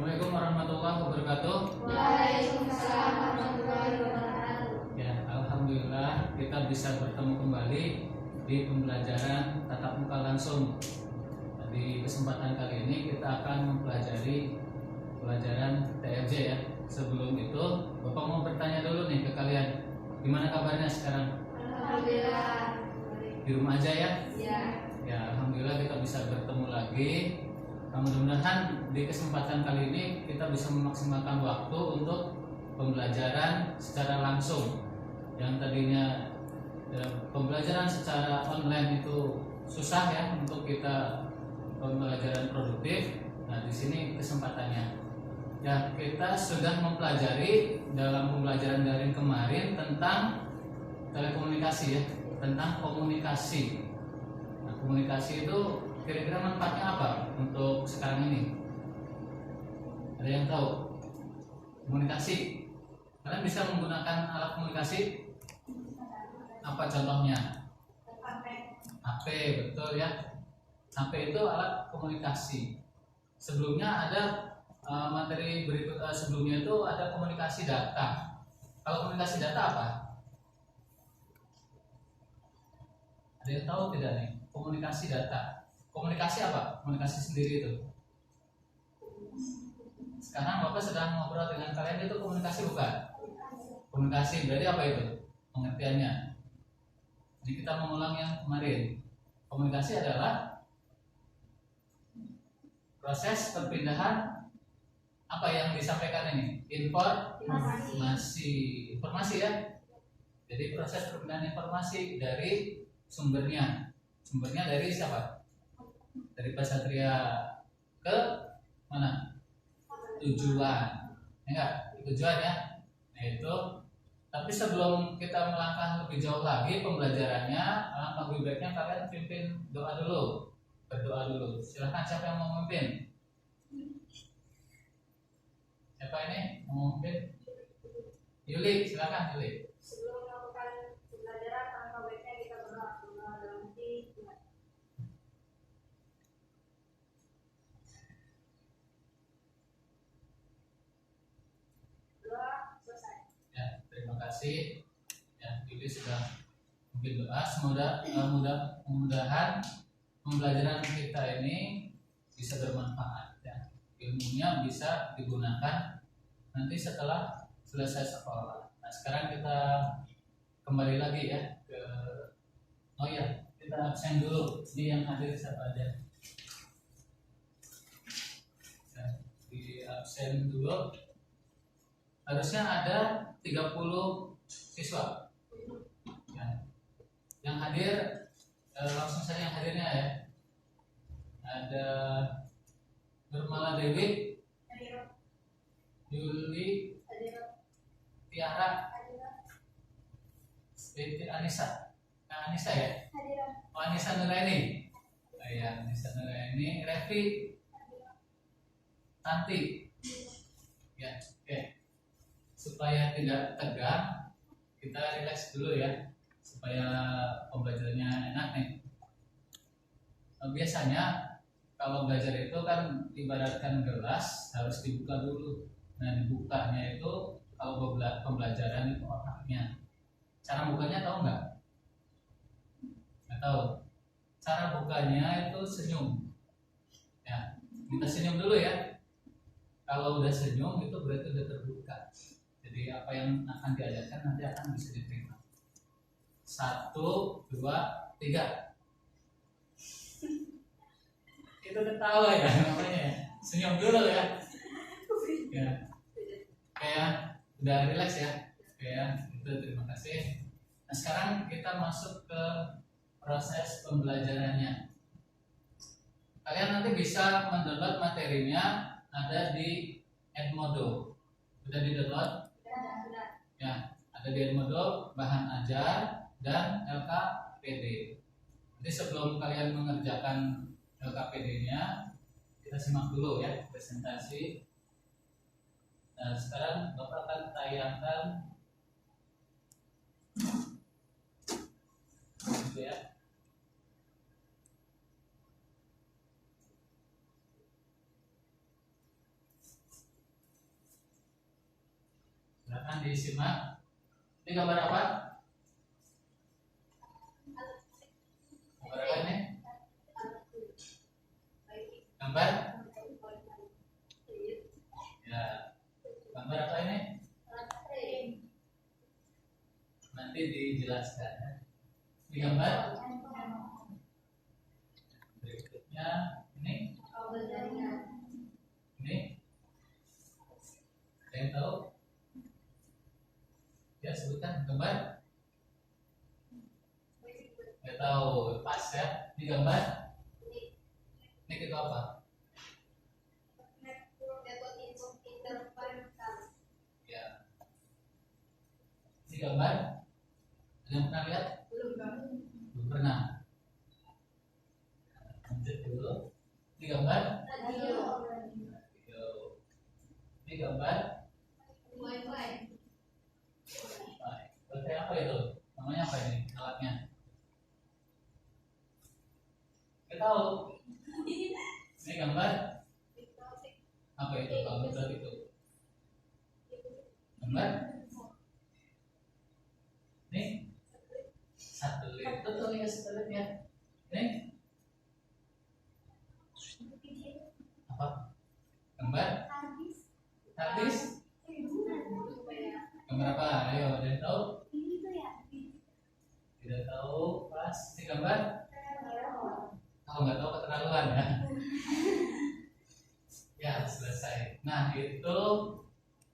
Assalamualaikum warahmatullahi wabarakatuh. Waalaikumsalam warahmatullahi wabarakatuh. Ya, alhamdulillah kita bisa bertemu kembali di pembelajaran tatap muka langsung. Di kesempatan kali ini kita akan mempelajari pelajaran TRJ ya. Sebelum itu, Bapak mau bertanya dulu nih ke kalian, gimana kabarnya sekarang? Alhamdulillah. Di rumah aja ya? Ya. Ya, alhamdulillah kita bisa bertemu lagi. Mudah-mudahan di kesempatan kali ini kita bisa memaksimalkan waktu untuk pembelajaran secara langsung. Yang tadinya pembelajaran secara online itu susah ya untuk kita pembelajaran produktif. Nah, di sini kesempatannya. Ya, kita sudah mempelajari dalam pembelajaran daring kemarin tentang telekomunikasi ya, tentang komunikasi. Nah, komunikasi itu kira-kira manfaatnya apa untuk sekarang ini? Ada yang tahu? Komunikasi. Kalian bisa menggunakan alat komunikasi? Apa contohnya? HP, betul ya. HP itu alat komunikasi. Sebelumnya ada materi berikut sebelumnya itu ada komunikasi data. Kalau komunikasi data apa? Ada yang tahu tidak nih? Komunikasi data. Komunikasi apa? Komunikasi sendiri itu. Sekarang Bapak sedang ngobrol dengan kalian, itu komunikasi bukan? Komunikasi berarti apa itu? Pengertiannya. Jadi kita mengulang yang kemarin. Komunikasi adalah proses perpindahan apa yang disampaikan ini? Informasi ya. Jadi proses perpindahan informasi dari sumbernya. Sumbernya dari siapa? Dari Pak Satria ke mana? Tujuan. Enggak, tujuan ya. Nah itu. Tapi sebelum kita melangkah lebih jauh lagi pembelajarannya, alangkah lebih baiknya kalian pimpin doa dulu. Berdoa dulu. Silahkan, siapa yang mau memimpin? Siapa ini mau memimpin? Yuli, silakan Yuli. Sebelum melakukan pembelajaran, alangkah baiknya kita berdoa dalam hati. Doa selesai. Ya, terima kasih. Ya, Yuli sudah memimpin doa. Mudah-mudahan pembelajaran kita ini bisa bermanfaat ya. Ilmunya bisa digunakan nanti setelah selesai sekolah. Nah, sekarang kita kembali lagi ya ke kita absen dulu. Ini yang hadir siapa aja? Ya, di absen dulu. Harusnya ada 30 siswa. Ya. Yang hadir langsung saja yang hadirnya ya. Ada Nurmala Dewi, Yuli, Tiara, Siti Anissa. Anissa ya? Oh, Anissa Nuraini. Oh iya, Anissa Nuraini, Revi, Tanti. Ya, oke. Supaya tidak tegang, kita relax dulu ya, supaya pembelajarannya enak nih. Biasanya kalau belajar itu kan ibaratkan gelas harus dibuka dulu. Nah, dibukanya itu kalau pembelajaran itu otaknya. Cara bukanya tahu nggak? Nggak tahu. Cara bukanya itu senyum. Ya, kita senyum dulu ya. Kalau udah senyum itu berarti udah terbuka. Jadi apa yang akan diajarkan nanti akan bisa diterima. 1, 2, 3. Itu ketawa ya namanya. Senyum dulu ya. Ya. Kayak udah relax ya. Kayak itu, terima kasih. Nah, sekarang kita masuk ke proses pembelajarannya. Kalian nanti bisa mendownload materinya ada di Edmodo. Sudah di-download? Ya, ada di Edmodo, bahan ajar dan LKPD. Jadi sebelum kalian mengerjakan LKPD-nya, kita simak dulu ya presentasi. Nah, sekarang Bapak akan tayangkan gitu ya. disimak. Ini gambar apa? Gambar apa ini? Gambar? Ya. Gambar apa ini? Nanti dijelaskan. Ini gambar berikutnya ini. Ini. Ada yang tahu? Ya, sebutkan gambar. Nggak tahu, pas ya. Ini gambar. Ini kita apa? Ya. Ini gambar. Ada yang pernah lihat? Belum pernah. Lanjut dulu. Ini gambar. Ini gambar. Baterai apa itu? Namanya apa ini? Alatnya? Kita tahu. Ini gambar. Apa itu? Komputer itu. Gambar. Ini satelit. Betul ya, satelit ya. Ini apa? Gambar. Harddisk. Gambar apa? Ayo, ada yang tahu? Tidak tahu. Pas. Ini gambar. Oh, nggak tahu, keterlaluan ya. Ya, selesai. Nah, itu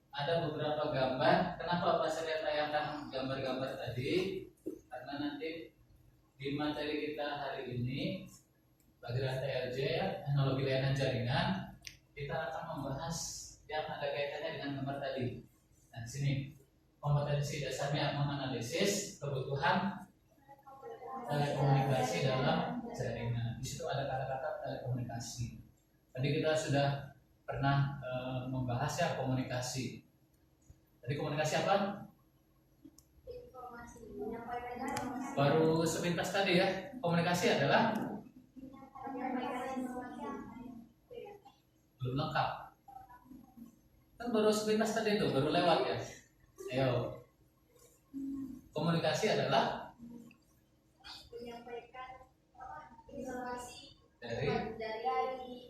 ada beberapa gambar. Kenapa Pak saya tayangkan gambar-gambar tadi? Karena nanti di materi kita hari ini pelajaran TLJ, teknologi layanan jaringan, kita akan membahas yang ada kaitannya dengan gambar tadi. Nah, sini kompetensi dasarnya menganalisis kebutuhan telekomunikasi dalam jaringan. Di situ ada kata-kata telekomunikasi. Tadi kita sudah pernah membahas ya komunikasi. Tadi komunikasi apa? Baru sepintas tadi ya. Komunikasi adalah belum lengkap. Kan baru sepintas tadi itu, baru lewat ya. Ayo. Komunikasi adalah menyampaikan informasi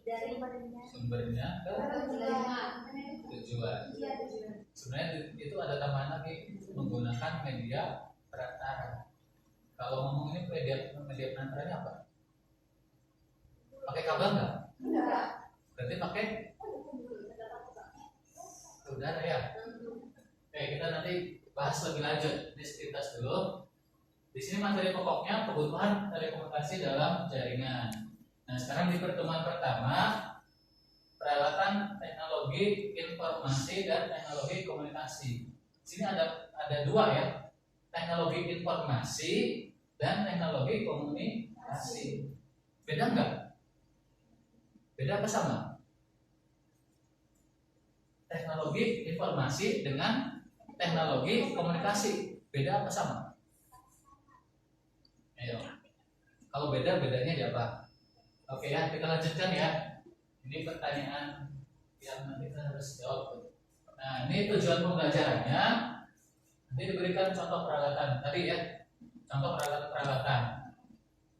dari sumbernya ke tujuan. Sebenarnya itu ada tambahan lagi, menggunakan media perantara. Kalau ngomong ini media perantaranya apa? Pakai kabel nggak? Enggak. Berarti pakai udara ya. Oke, kita nanti bahas lebih lanjut. Ini sepintas dulu. Di sini materi pokoknya kebutuhan telekomunikasi dalam jaringan. Nah, sekarang di pertemuan pertama, peralatan teknologi informasi dan teknologi komunikasi. Di sini ada dua ya, teknologi informasi dan teknologi komunikasi. Beda nggak? Beda apa sama? Teknologi informasi dengan teknologi komunikasi beda apa sama? Ayo, kalau beda, bedanya di apa? Oke ya, kita lanjutkan ya. Ini pertanyaan yang nanti kita harus jawab. Nah, ini tujuan pembelajarannya. Nanti diberikan contoh peralatan tadi ya. Contoh peralatan.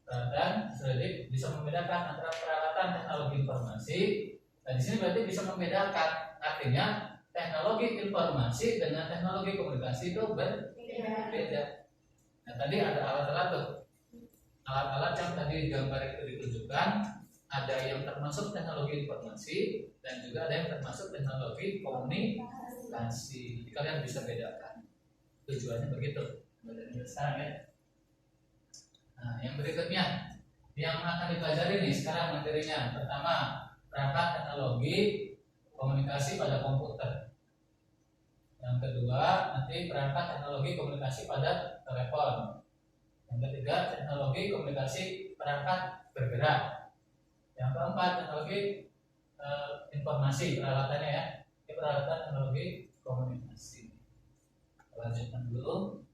Peralatan sudah bisa membedakan antara peralatan teknologi informasi. Dan di sini berarti bisa membedakan. Artinya teknologi informasi dengan teknologi komunikasi itu berbeda. Nah, tadi ada alat-alat tuh. Alat-alat yang tadi gambar itu ditunjukkan, ada yang termasuk teknologi informasi dan juga ada yang termasuk teknologi komunikasi. Jadi kalian bisa bedakan. Tujuannya begitu. Sekarang ya. Nah, yang berikutnya yang akan dipelajari nih sekarang materinya. Pertama, perangkat teknologi komunikasi pada komputer. Yang kedua, nanti perangkat teknologi komunikasi pada telepon. Yang ketiga, teknologi komunikasi perangkat bergerak. Yang keempat, teknologi informasi peralatannya ya. Ini peralatan teknologi komunikasi. Lanjutkan dulu.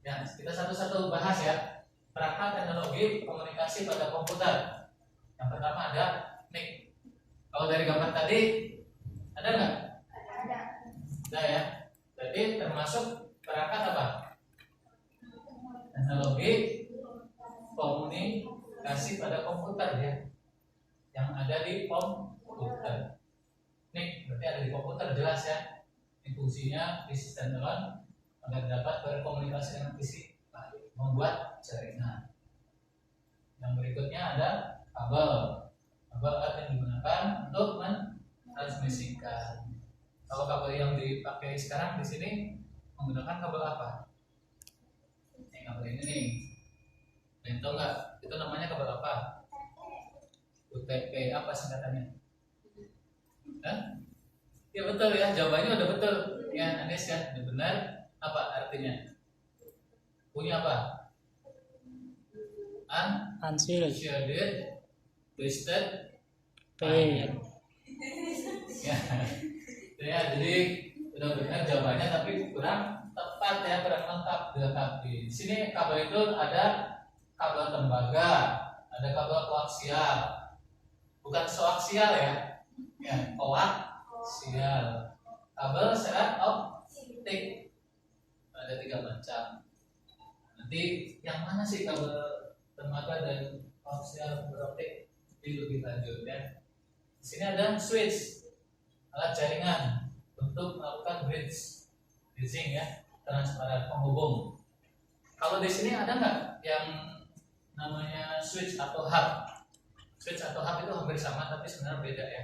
Ya, kita satu-satu bahas ya. Perangkat teknologi komunikasi pada komputer. Yang pertama ada NIC. Kalau dari gambar tadi ada nggak? Ada. Ada ya. Berarti termasuk perangkat apa? Teknologi komunikasi pada komputer ya, yang ada di komputer. Nih berarti ada di komputer, jelas ya. Ini fungsinya PC standalone agar dapat berkomunikasi dengan PC lain, membuat jaringan. Yang berikutnya ada kabel. Kabel erat yang digunakan untuk mentransmisikan. Kalau kabel yang dipakai sekarang di sini menggunakan kabel apa? Ini kabel ini nih. Kalian tahu nggak? Itu namanya kabel apa? UTP apa singkatannya? Hah? Ya betul ya, jawabannya udah betul. Ya, Anies ya, udah benar. Apa artinya? Punya apa? Unshielded twisted pair. Ya, jadi udah benar jawabannya, tapi kurang tepat ya, kurang lengkap dilengkapi. Di sini kabel itu ada kabel tembaga, ada kabel koaksial, bukan soaksial ya, koaksial. Kabel serat optik ada 3 macam. Nanti yang mana sih kabel tembaga dan koaksial beroptik di lebih lanjut ya. Di sini ada switch, alat jaringan untuk melakukan bridging ya, transparan penghubung. Kalau di sini ada nggak yang namanya switch atau hub? Switch atau hub itu hampir sama tapi sebenarnya beda ya.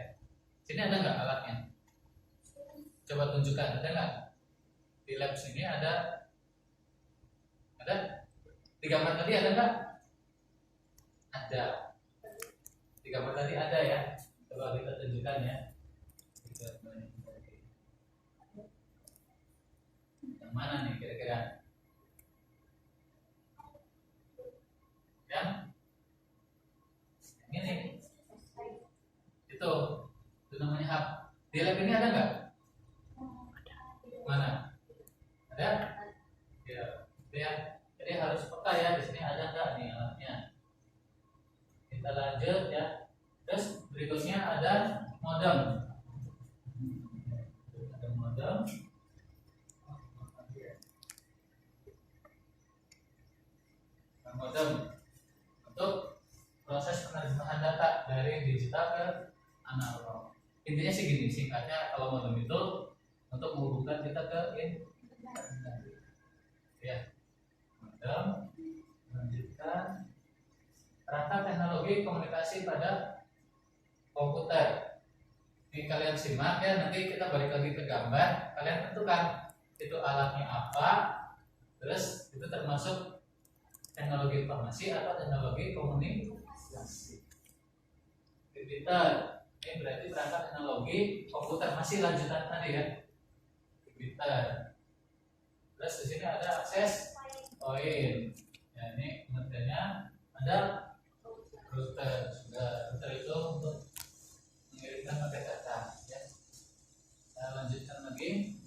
Sini ada nggak alatnya? Coba tunjukkan, ada nggak? Di lab sini ada? Di gambar tadi ada nggak? Ada. Di gambar tadi ada ya. Coba kita tunjukkan ya. Yang mana nih kira-kira? Yang ini. Itu namanya hub. Di lab ini ada nggak? Mana? Ada? Ya. Jadi harus peka ya, di sini ada nggak nih alatnya. Kita lanjut ya. Terus berikutnya ada modem. Ada modem. Modem untuk proses penerjemahan data dari digital ke analog. Intinya sih gini, singkatnya kalau modem itu untuk menghubungkan kita ke internet. Ya, modem melanjutkan perangkat teknologi komunikasi pada komputer. Ini kalian simak ya, nanti kita balik lagi ke gambar. Kalian tentukan itu alatnya apa, terus itu termasuk teknologi informasi atau teknologi komunikasi. Repeater, ini berarti perangkat teknologi komputer, masih lanjutan tadi ya. Repeater. Terus di sini ada akses point. Ya, ini kemudiannya ada router. Router itu untuk mengirimkan paket data. Ya. Saya lanjutkan lagi.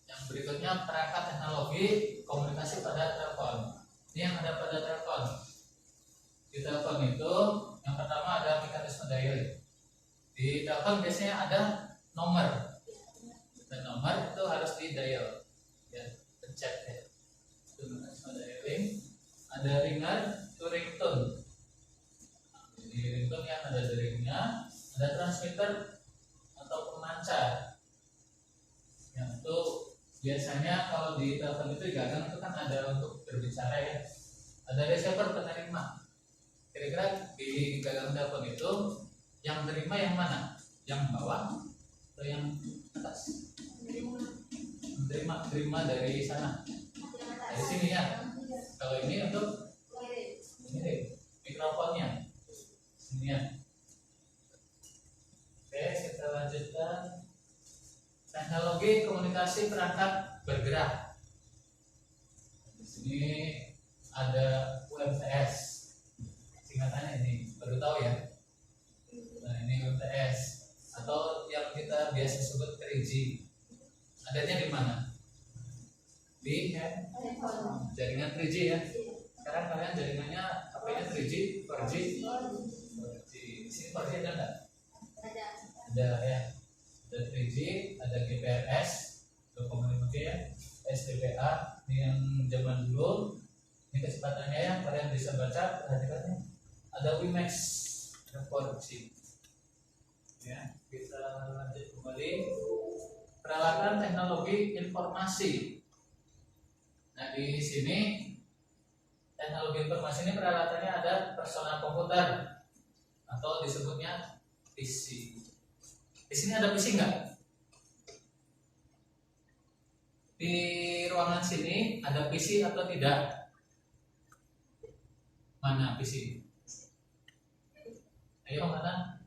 Yang berikutnya perangkat teknologi komunikasi pada telepon. Ini yang ada pada telepon. Di telepon itu yang pertama ada mekanisme dialing. Di telepon biasanya ada nomor. Dan nomor itu harus di dial. Ya, pencet ya. Itu mekanisme dialing. Ada ringer itu ringtone. Jadi ringtone yang ada deringnya, ada transmitter atau pemancar. Yang itu biasanya kalau di telepon itu gagang itu kan ada untuk berbicara ya. Ada receiver penerima. Kira-kira di gagang telepon itu yang terima yang mana? Yang bawah atau yang atas? Terima dari sana. Dari sini ya. Kalau ini untuk ini deh, mikrofonnya. Sini ya. Oke, kita lanjutkan. Teknologi komunikasi perangkat bergerak. Di sini ada UMTS. Singkatannya ini baru tahu ya. Nah, ini UMTS atau yang kita biasa sebut 3G. Adanya di mana? Di jaringan 3G ya. Sekarang kalian jaringannya HP-nya 3G, 4G. 4G. Di sini 4G ada enggak? Ada ya. Ada 3G, ada GPRS untuk komunikasi Oke ya, STPA ini yang zaman dulu. Ini kecepatannya ya, kalian bisa baca, perhatikannya. Ada WiMAX, ada 4G. Ya, kita lanjut kembali. Peralatan teknologi informasi. Nah, di sini teknologi informasi ini peralatannya ada personal komputer atau disebutnya PC. Di sini ada PC nggak? Di ruangan sini ada PC atau tidak? Mana PC? Ayo mana?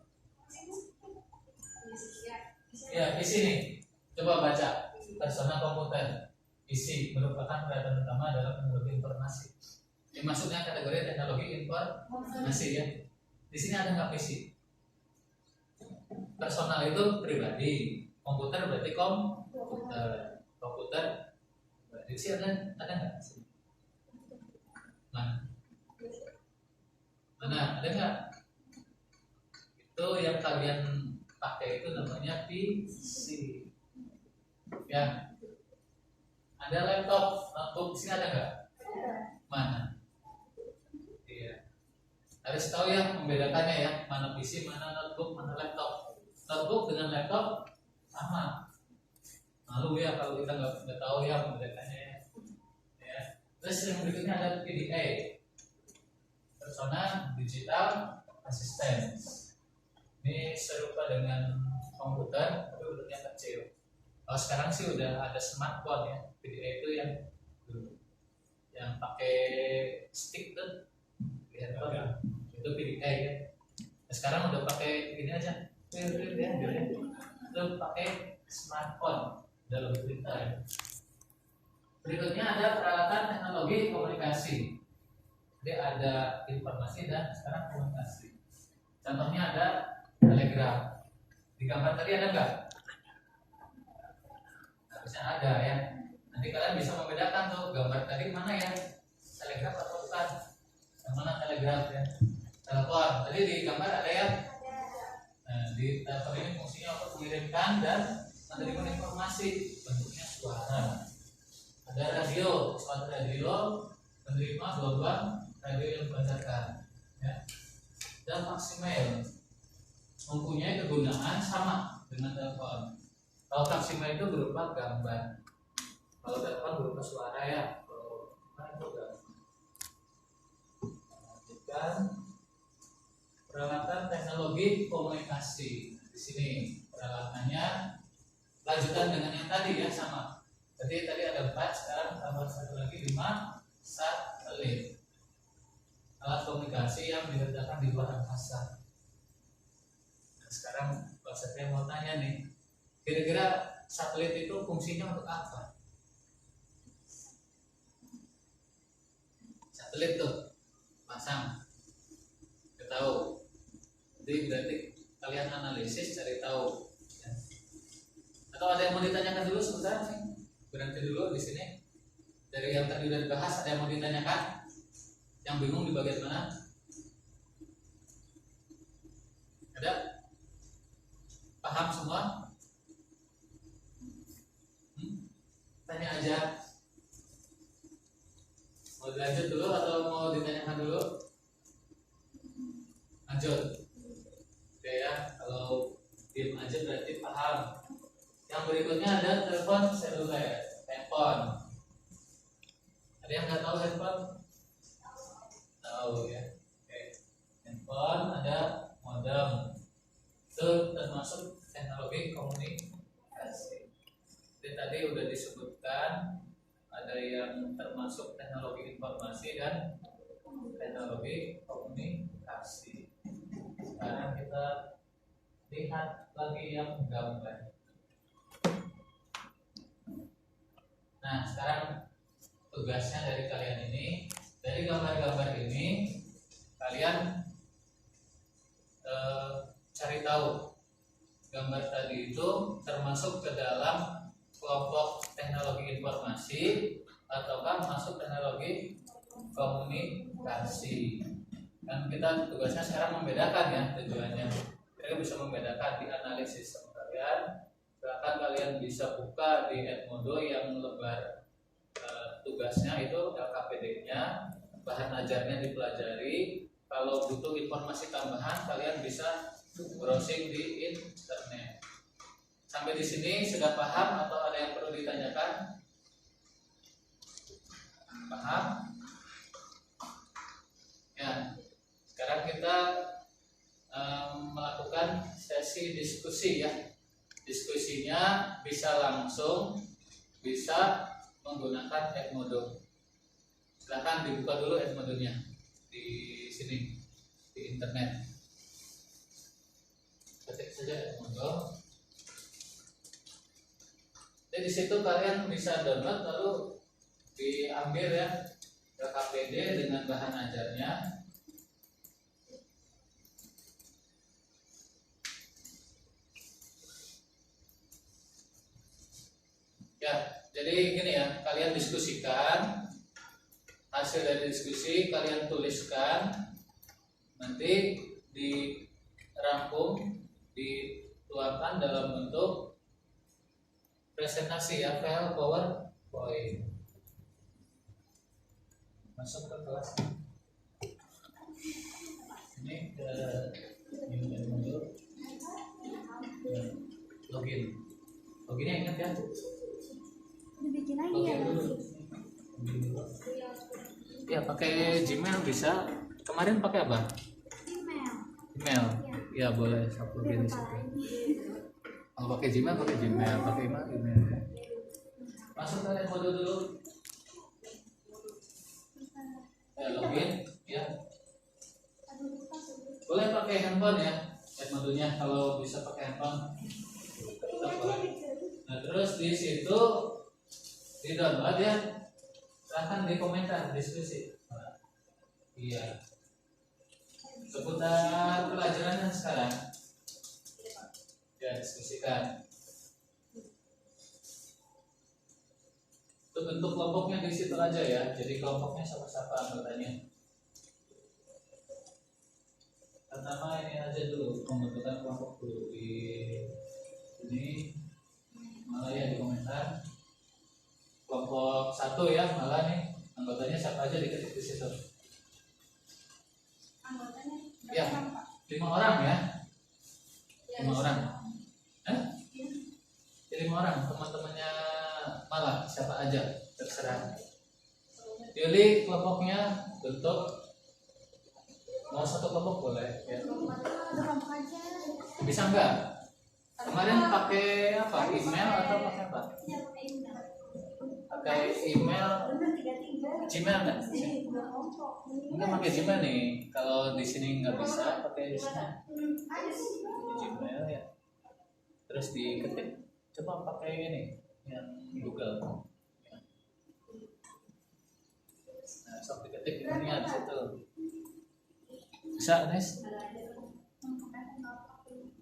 Ya, PC nih. Coba baca personal komputer. PC merupakan peralatan utama dalam teknologi informasi. Ini maksudnya kategori teknologi informasi ya. Di sini ada nggak PC? Personal itu pribadi, komputer berarti komputer, komputer berarti sih ada nggak? Mana? Mana? Ada nggak? Itu yang kalian pakai itu namanya PC. Ya. Ada laptop, notebook, sini ada nggak? Mana? Iya. Harus tahu ya membedakannya ya, mana PC, mana notebook, mana laptop. Notebook dengan laptop sama. Malu ya kalau kita nggak tahu ya membedakannya ya. Ya. Terus yang berikutnya ada PDA, Personal Digital Assistant. Ini serupa dengan komputer, tapi bentuknya kecil. Kalau sekarang sih udah ada smartphone ya. PDA itu yang pakai stick tuh, handphone. Itu PDA ya. Nah, sekarang udah pakai ini aja, udah pakai smartphone dalam berita ya. Berikutnya ada peralatan teknologi komunikasi. Jadi ada informasi dan sekarang komunikasi. Contohnya ada telegram. Di gambar tadi ada nggak? Harusnya ada ya. Nanti kalian bisa membedakan tuh gambar tadi mana ya, telegram atau bukan. Yang mana telegram ya? Telepon. Tadi di gambar ada ya. Nah, di telepon ini fungsinya untuk mengirimkan dan menerima informasi, bentuknya suara. Ada radio, suatu radio menerima gelombang radio yang dipancarkan. Ya. Dan maksimal mempunyai kegunaan sama dengan telepon. Kalau maksimal itu berupa gambar, kalau telepon berupa suara ya. Kalau itu gambar. Lanjutkan peralatan teknologi komunikasi. Di sini peralatannya lanjutan dengan yang tadi ya, sama. Jadi tadi ada 4, sekarang tambah satu lagi 5 satelit. Alat komunikasi yang diletakkan di luar angkasa. Nah, sekarang Pak Satria mau tanya nih, kira-kira satelit itu fungsinya untuk apa? Satelit tuh pasang, kita tahu. Jadi berarti kalian analisis cari tahu. Ya. Atau ada yang mau ditanyakan dulu sebentar nih? Berhenti dulu di sini. Dari yang tadi udah dibahas, ada yang mau ditanyakan? Yang bingung di bagian mana? Ada? Paham semua? Tanya aja. Mau dilanjut dulu atau mau ditanyakan dulu? Lanjut. Oke ya, kalau diem aja berarti paham. Yang berikutnya ada telepon seluler, handphone. Ada yang nggak tahu handphone? Tahu ya. Oke. Handphone ada modem. Itu termasuk teknologi komunikasi. Jadi tadi udah disebutkan ada yang termasuk teknologi informasi dan teknologi komunikasi. Sekarang kita lihat lagi yang gambar. Nah, sekarang tugasnya dari kalian ini, dari gambar-gambar ini kalian cari tahu gambar tadi itu termasuk ke dalam kelompok teknologi informasi ataukah masuk teknologi komunikasi. Dan kita tugasnya sekarang membedakan ya tujuannya. Kita bisa membedakan di analisis sama kalian Silahkan kalian bisa buka di Edmodo yang lembar tugasnya itu LKPD-nya, bahan ajarnya dipelajari. Kalau butuh informasi tambahan kalian bisa browsing di internet. Sampai di sini sudah paham atau ada yang perlu ditanyakan? Paham? Ya. Sekarang kita melakukan sesi diskusi ya. Diskusinya bisa langsung, bisa menggunakan Edmodo. Silahkan dibuka dulu Edmodonya di sini di internet. Ketik saja Edmodo. Jadi di situ kalian bisa download lalu diambil ya LKPD dengan bahan ajarnya. Ya, jadi gini ya, kalian diskusikan hasil dari diskusi, kalian tuliskan, nanti dirangkum, dituangkan dalam bentuk presentasi ya, file PowerPoint. Masuk ke kelas. Ini ke login. Loginnya ingat ya? Dibikin aja Oke ya. dulu. Ya pakai Gmail bisa. Kemarin pakai apa? Email. Email. Ya boleh. Login di situ. Kalau pakai Gmail, pakai email. Masuk ke Edmodo dulu. Ya login. Ya. Boleh pakai handphone ya. Edmodonya kalau bisa pakai handphone. Nah terus di situ di download ya, silahkan di komentar diskusi. Iya. Seputar pelajaran yang sekarang. Ya diskusikan. Itu bentuk kelompoknya di situ aja ya. Jadi kelompoknya siapa-siapa anggotanya. Pertama ini aja dulu pembentukan kelompok dulu di ini malah ya di komentar. Kelompok 1 ya, malah nih anggotanya siapa aja diketik di situ. Anggotanya Ya, 5 orang ya. 5 orang. Jadi 5 orang, teman-temannya malah siapa aja terserah. Pilih kelompoknya bentuk mau satu kelompok boleh ya. kelompok aja. Bisa enggak? Kemarin pakai apa? Email atau pakai apa? Ya, pakai email. Pakai email Gmail enggak? Enggak pakai Gmail nih. Kalau di sini nggak bisa pakai di sini. Di Gmail ya. Terus diketik. Coba pakai ini yang Google. Ya. Nah, sok diketik ini di situ. Bisa, Nes?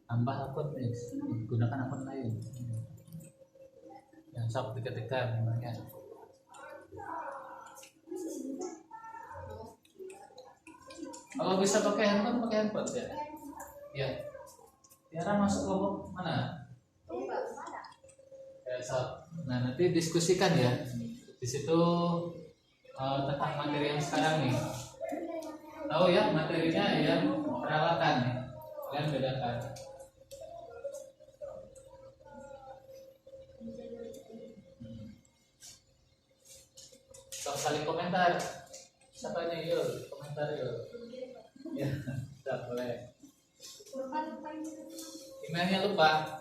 Tambah akun, Nes. Gunakan akun lain. Yang sok diketikkan namanya. Kalau bisa pakai handphone ya. Ya. Tiara masuk kelompok mana? Ya, sok. Nah, nanti diskusikan ya. Di situ tentang materi yang sekarang nih. Tahu ya materinya yang peralatan nih. Kalian bedakan. Sok saling komentar. Siapa nih yuk? Komentar yuk. Ya, tidak boleh. Emailnya lupa.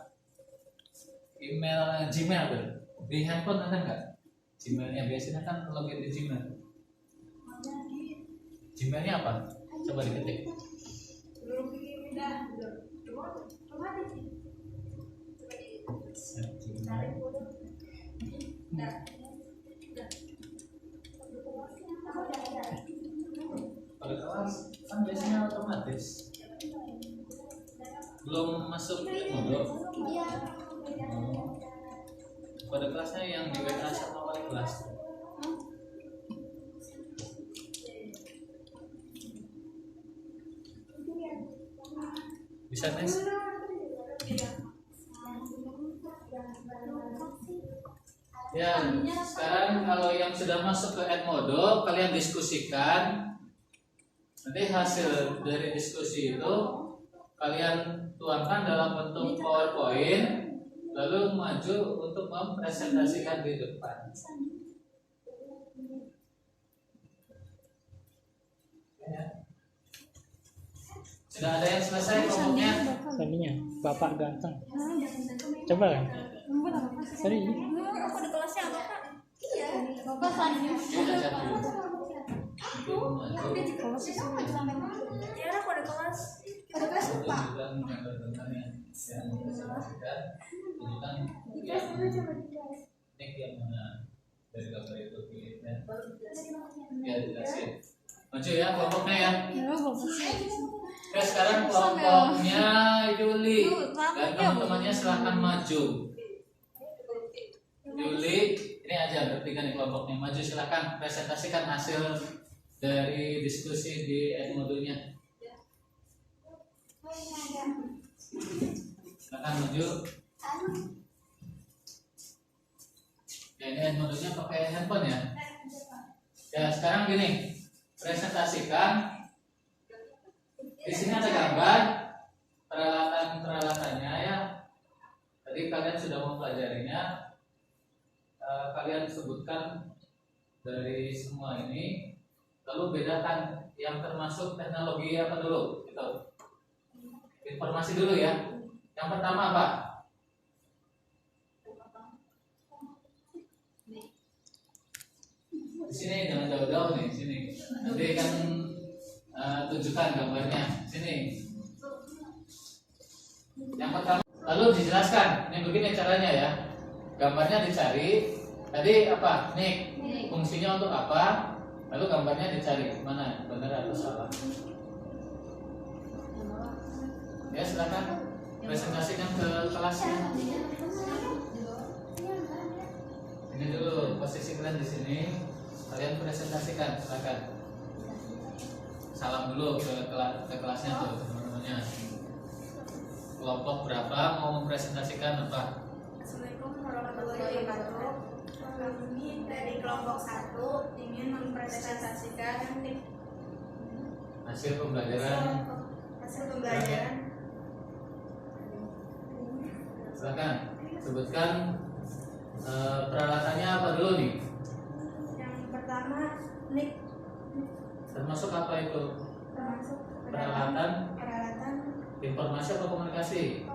Email Gmail tuh. Di handphone ada nggak? Gmailnya biasanya kan login di Gmail. Gmailnya apa? Coba diketik. Pada kelas kan biasanya otomatis. Belum masuk modul. Pada kelasnya yang di WA sama wali kelas. Bisa tes? Ya, sekarang kalau yang sudah masuk ke Edmodo, kalian diskusikan. Nanti hasil dari diskusi itu kalian tuangkan dalam bentuk PowerPoint, lalu maju untuk mempresentasikan di depan. Ya. Sudah ada yang selesai kelompoknya? Sandinya, Bapak ganteng. Coba kan? Sorry. Aku di kelasnya apa kak? Iya. Bapak Sandy. Sudah satu. Itu maju. Ya aku di kelas. Ada kelas Itu apa? juga menggambar-gambar yang mempresentasikan, tunjukkan teknik yang mana dari gambar itu pilih dan ya jelasin. Maju ya kelompoknya ya. Oke, sekarang kelompoknya Yuli dan teman-temannya silahkan maju. Yuli, ini aja bertiga nih kelompoknya, maju silahkan presentasikan hasil dari diskusi di Edmodo-nya. Silahkan maju. Ya, ini Edmodo-nya pakai handphone ya. Ya, sekarang gini, presentasikan. Di sini ada gambar peralatan-peralatannya ya. Tadi kalian sudah mempelajarinya. Kalian sebutkan dari semua ini, lalu bedakan yang termasuk teknologi apa dulu, gitu. Informasi dulu ya. Yang pertama apa? Di sini jangan jauh-jauh nih, sini. Nanti kan tunjukkan gambarnya, sini. Yang pertama, lalu dijelaskan. Ini begini caranya ya. Gambarnya dicari. Tadi apa? Nik. Fungsinya untuk apa? Lalu gambarnya dicari. Mana? Benar atau salah? Ya silakan presentasikan ke kelasnya. Ini dulu posisi kalian di sini. Kalian presentasikan, silakan. Salam dulu ke kelasnya tuh teman-temannya. Kelompok berapa mau mempresentasikan apa? Assalamualaikum warahmatullahi wabarakatuh. Kami dari kelompok 1 ingin mempresentasikan Hasil pembelajaran. hasil pembelajaran. Silakan sebutkan peralatannya apa dulu nih? Yang pertama nik, Termasuk apa itu? termasuk Peralatan informasi atau komunikasi?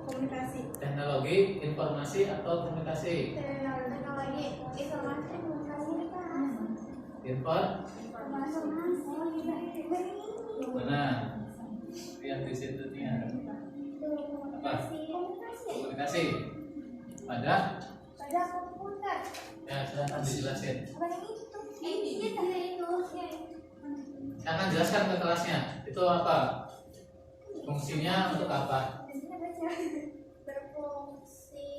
komunikasi, Teknologi informasi atau komunikasi? teknologi informasi komunikasi, Mana? Lihat di situ nih ada apa? Komunikasi. Pada komputer. ya silakan dijelasin. Itu Akan jelaskan ke kelasnya. Itu apa? Fungsinya untuk apa? berfungsi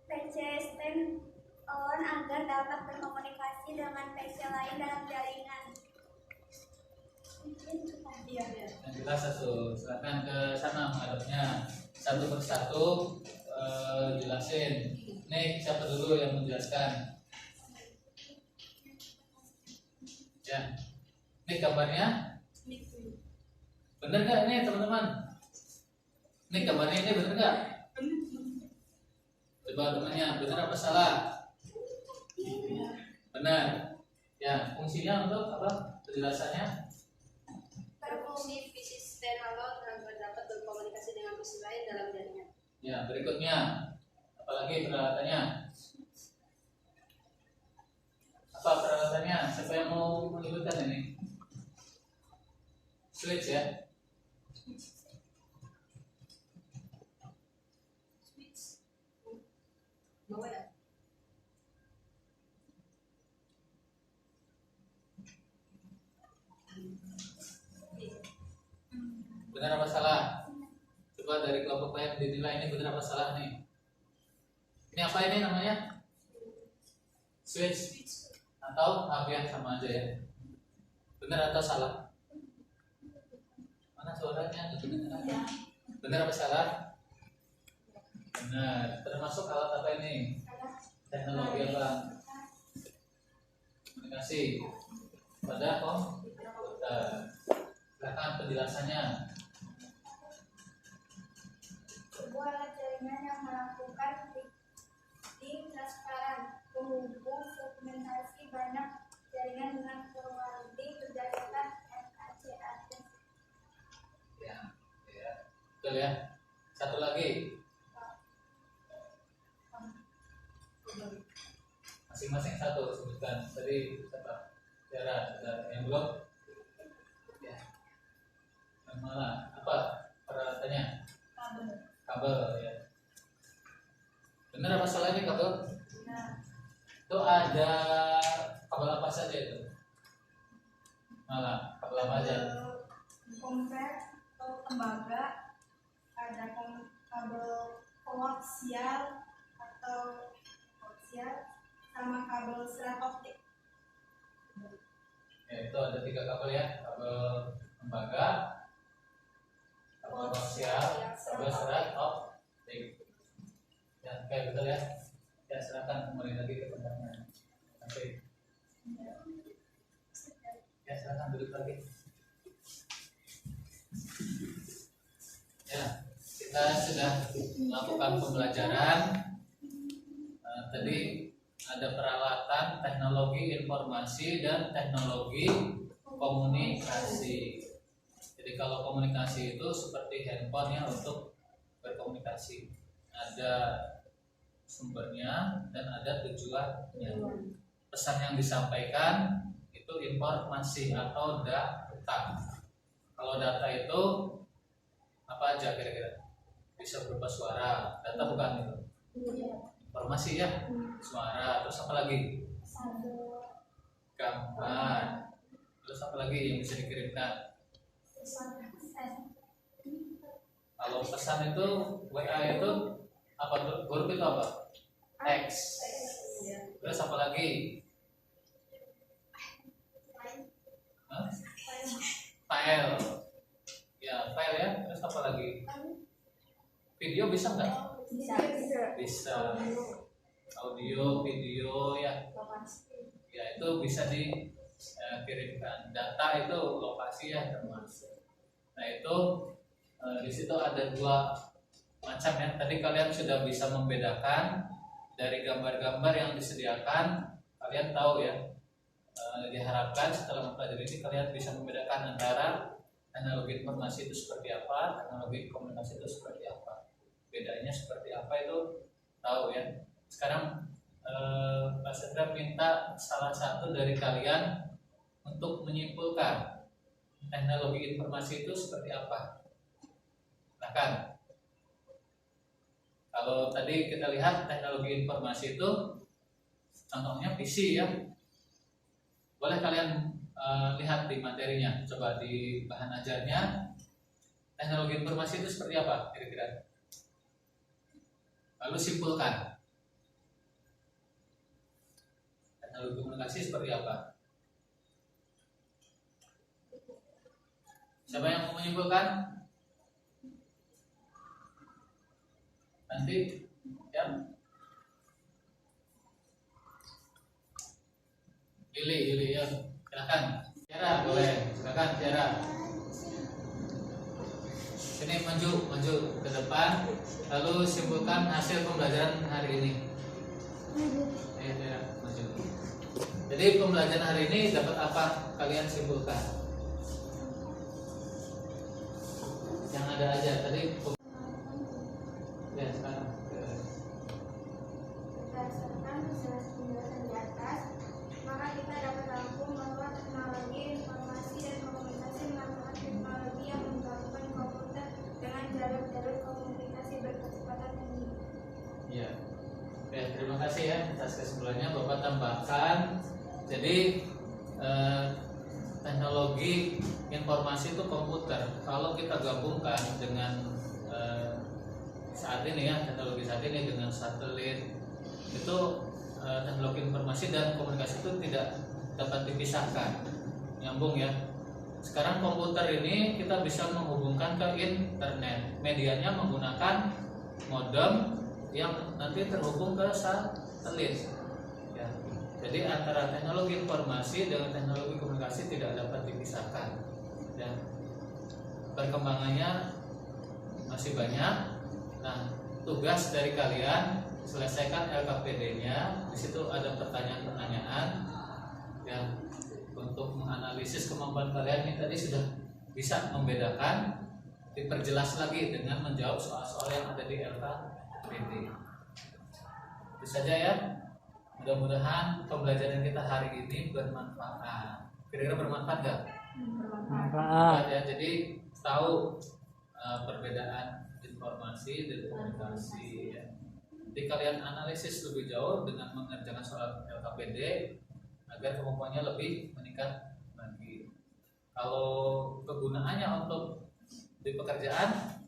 PC stand on agar dapat berkomunikasi dengan PC lain dalam jaringan. Iya. Yang kita satu, silakan ke sana menghadapnya satu persatu jelasin. Nih siapa dulu yang menjelaskan? Ya, ini gambarnya. Bener nggak ini teman-teman? Ini gambarnya ini bener nggak? Coba temannya bener apa salah? Benar. Ya, fungsinya untuk apa? Penjelasannya? Berfungsi PC standalone agar dapat berkomunikasi dengan PC lain dalam jaringan. Ya, berikutnya. Apalagi peralatannya? Apa peralatannya? Siapa yang mau menyebutkan ini? Switch ya. Bawa ya? Benar apa salah? Coba dari kelompok lain dinilai ini benar apa salah nih? Ini apa ini namanya? Switch atau apa ya, sama aja ya? Benar atau salah? Mana suaranya? Benar apa salah? Benar. Termasuk alat apa ini? Teknologi apa? Komunikasi pada komputer. Silakan penjelasannya. Sebuah alat jaringan yang melakukan link transparan penghubung segmentasi banyak jaringan dengan forwarding berdasarkan FACAT. Ya, ya, betul ya. Satu lagi. Masing-masing satu sebutkan. Tadi siapa? Tiara, yang belum? Ya. Yang mana? Apa peralatannya? Kabel ya. Benar apa salah ini kabel? Itu ada kabel apa saja itu? Malah kabel apa aja? Komper atau tembaga, ada kabel koaksial atau koaksial, sama kabel serat optik. Ya, itu ada 3 kabel ya, kabel tembaga, kabel koaksial, kabel serat optik. Ya, oke betul ya. Ya, silakan kembali lagi ke tempatnya. Oke. Ya, silakan duduk lagi. Ya, kita sudah melakukan pembelajaran. Tadi ada peralatan teknologi informasi dan teknologi komunikasi. Jadi kalau komunikasi itu seperti handphone ya, untuk berkomunikasi. Ada sumbernya dan ada tujuannya. Pesan yang disampaikan itu informasi atau data. Kalau data itu apa aja kira-kira? Bisa berupa suara, data bukan itu? Informasi ya, suara, terus apa lagi? Gambar, terus apa lagi yang bisa dikirimkan? Kalau pesan itu WA itu apa, huruf itu apa? Teks. Terus apa lagi? Hah? File. Ya, file ya. Terus apa lagi? Video bisa nggak? Bisa. Audio, video ya. Ya, itu bisa dikirimkan. Data itu lokasi ya termasuk. Nah, itu di situ ada 2 macam ya. Tadi kalian sudah bisa membedakan dari gambar-gambar yang disediakan. Kalian tahu ya, diharapkan setelah mempelajari ini kalian bisa membedakan antara teknologi informasi itu seperti apa, teknologi komunikasi itu seperti apa, bedanya seperti apa itu tahu ya. Sekarang Pak Sedra minta salah satu dari kalian untuk menyimpulkan teknologi informasi itu seperti apa. Silakan. Kalau tadi kita lihat teknologi informasi itu contohnya PC ya. Boleh kalian lihat di materinya, coba di bahan ajarnya teknologi informasi itu seperti apa kira-kira. Lalu simpulkan. Teknologi komunikasi seperti apa? Siapa yang mau menyimpulkan? Nanti ya. Ili ya. Silakan. Tiara boleh. Silakan Tiara. Sini maju ke depan. Lalu simpulkan hasil pembelajaran hari ini. Ayo Tiara, maju. Jadi pembelajaran hari ini dapat apa kalian simpulkan? Yang ada aja tadi. Ya sekarang. Berdasarkan penjelasan di atas, maka kita dapat langsung bahwa teknologi informasi dan komunikasi merupakan teknologi yang menggabungkan komputer dengan jalur-jalur komunikasi berkecepatan tinggi. Ya. Oke, terima kasih ya atas kesimpulannya. Bapak tambahkan. Jadi teknologi informasi itu komputer. Kalau kita gabungkan dengan saat ini ya, teknologi saat ini dengan satelit, itu teknologi informasi dan komunikasi itu tidak dapat dipisahkan, nyambung ya. Sekarang komputer ini kita bisa menghubungkan ke internet, medianya menggunakan modem yang nanti terhubung ke satelit. Ya. Jadi antara teknologi informasi dengan teknologi komunikasi tidak dapat dipisahkan. Ya. Perkembangannya masih banyak. Nah, tugas dari kalian selesaikan LKPD-nya. Di situ ada pertanyaan-pertanyaan ya untuk menganalisis kemampuan kalian. Ini tadi sudah bisa membedakan, diperjelas lagi dengan menjawab soal-soal yang ada di LKPD. Itu saja ya. Mudah-mudahan pembelajaran kita hari ini bermanfaat. Kira-kira bermanfaat gak? Bermanfaat. Ya, jadi tahu perbedaan informasi dan komunikasi ya. Jadi kalian analisis lebih jauh dengan mengerjakan soal LKPD agar kemampuannya lebih meningkat lagi. Kalau kegunaannya untuk di pekerjaan,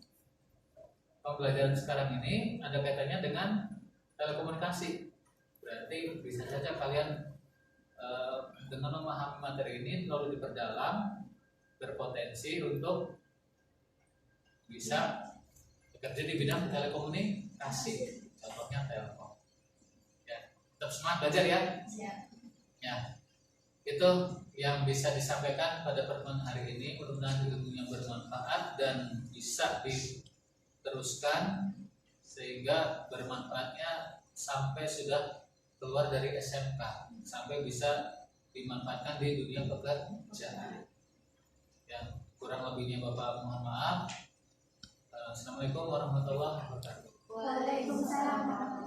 pembelajaran sekarang ini ada kaitannya dengan telekomunikasi. Berarti bisa saja kalian dengan memahami materi ini lalu diperdalam, berpotensi untuk bisa bekerja di bidang telekomunikasi, contohnya Telkom. Ya, tetap semangat belajar ya. Ya, itu yang bisa disampaikan pada pertemuan hari ini. Mudah-mudahan ilmunya bermanfaat dan bisa diteruskan sehingga bermanfaatnya sampai sudah keluar dari SMK, sampai bisa dimanfaatkan di dunia pekerjaan. Ya, kurang lebihnya Bapak mohon maaf. Assalamualaikum warahmatullahi wabarakatuh. Waalaikumsalam.